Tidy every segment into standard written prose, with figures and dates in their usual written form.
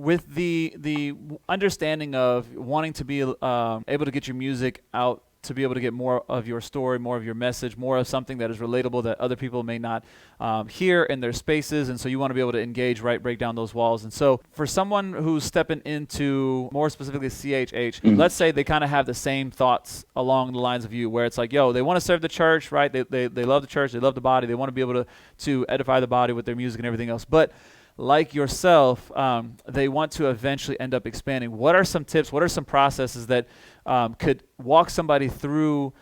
with the understanding of wanting to be able to get your music out, to be able to get more of your story, more of your message, more of something that is relatable that other people may not hear in their spaces, and so you want to be able to engage, right, break down those walls. And so for someone who's stepping into more specifically CHH, let's say they kind of have the same thoughts along the lines of you, where it's like, yo, they want to serve the church, right? They love the church, they love the body, they want to be able to edify the body with their music and everything else, but like yourself, they want to eventually end up expanding. What are some tips? What are some processes that could walk somebody through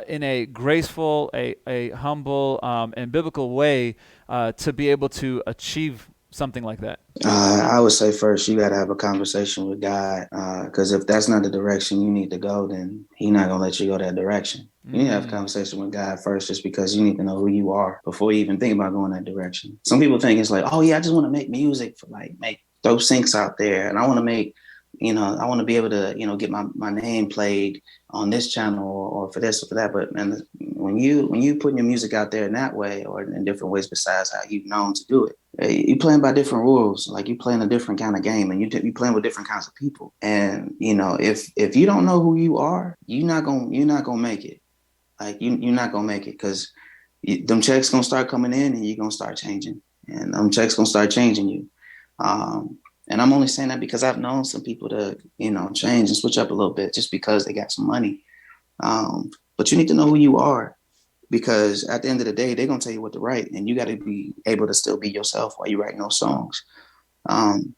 in a graceful, a humble, and biblical way to be able to achieve something like that? I would say first you got to have a conversation with God, because if that's not the direction you need to go, then He's not gonna let you go that direction. You need to have a Mm. conversation with God first, just because you need to know who you are before you even think about going that direction. Some people think it's like, oh yeah, I just want to make music for like make throw syncs out there, and I want to make, I want to be able to, get my name played on this channel or for this or for that. But man, when you putting your music out there in that way or in different ways besides how you've known to do it, you playing by different rules. Like you playing a different kind of game, and you playing with different kinds of people. And if you don't know who you are, you're not gonna make it. Like you're not gonna make it, because them checks gonna start coming in, and you're gonna start changing, and them checks gonna start changing you. And I'm only saying that because I've known some people to change and switch up a little bit just because they got some money. But you need to know who you are, because at the end of the day, they're gonna tell you what to write, and you got to be able to still be yourself while you're writing those songs, um,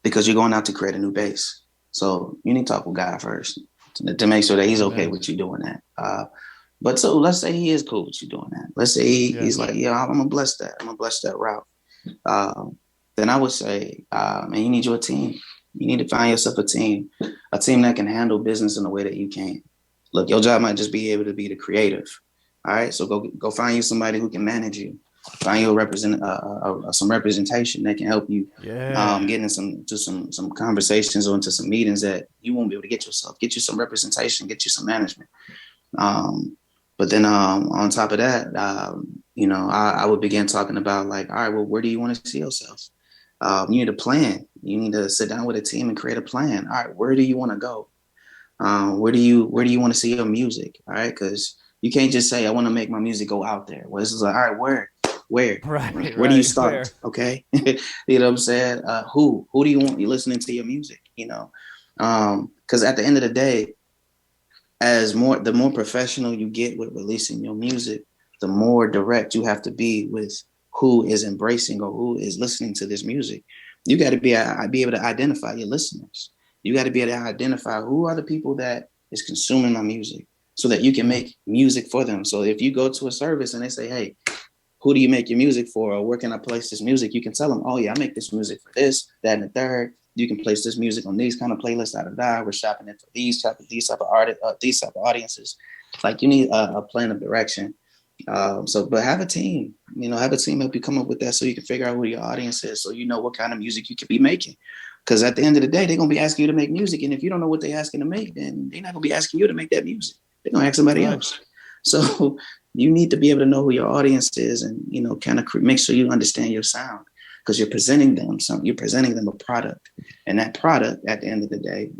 because you're going out to create a new base. So you need to talk with God first to make sure that He's okay Amen. with you doing that. But so let's say He is cool with you doing that. Let's say Yeah. he's like, yeah, I'm gonna bless that. I'm gonna bless that route. Um, then I would say, man, you need your team. You need to find yourself a team that can handle business in a way that you can. Look, your job might just be able to be the creative. All right, so go find you somebody who can manage you. Find you some representation that can help you Yeah. get into some conversations or into some meetings that you won't be able to get yourself. Get you some representation. Get you some management. Um, but then on top of that, I would begin talking about like, all right, well, where do you want to see yourself? You need a plan. You need to sit down with a team and create a plan. All right, where do you want to go? Where do you want to see your music? All right, because you can't just say I want to make my music go out there. Well, it's just like, all right, where, Right. where do you Right. start? Where? Okay, you know what I'm saying? Who do you want you listening to your music? Because at the end of the day, the more professional you get with releasing your music, the more direct you have to be with who is embracing or who is listening to this music. You got to be able to identify your listeners. You got to be able to identify who are the people that is consuming my music, so that you can Yeah. make music for them. So if you go to a service and they say, hey, who do you make your music for, or where can I place this music? You can tell them, oh yeah, I make this music for this, that, and the third. You can place this music on these kind of playlists. Da da da. We're shopping it for these type of artists, these type of audiences. Like you need a plan of direction. But have a team. Have a team help you come up with that, so you can figure out who your audience is, so you know what kind of music you could be making. Because at the end of the day, they're gonna be asking you to make music, and if you don't know what they're asking to make, then they're not gonna be asking you to make that music. They're gonna ask somebody Right. else. So you need to be able to know who your audience is, and kind of make sure you understand your sound, because you're presenting them something. You're presenting them a product, and that product, at the end of the day,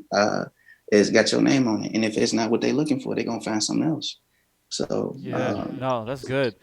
is got your name on it. And if it's not what they're looking for, they're gonna find something else. So Yeah, no, that's good.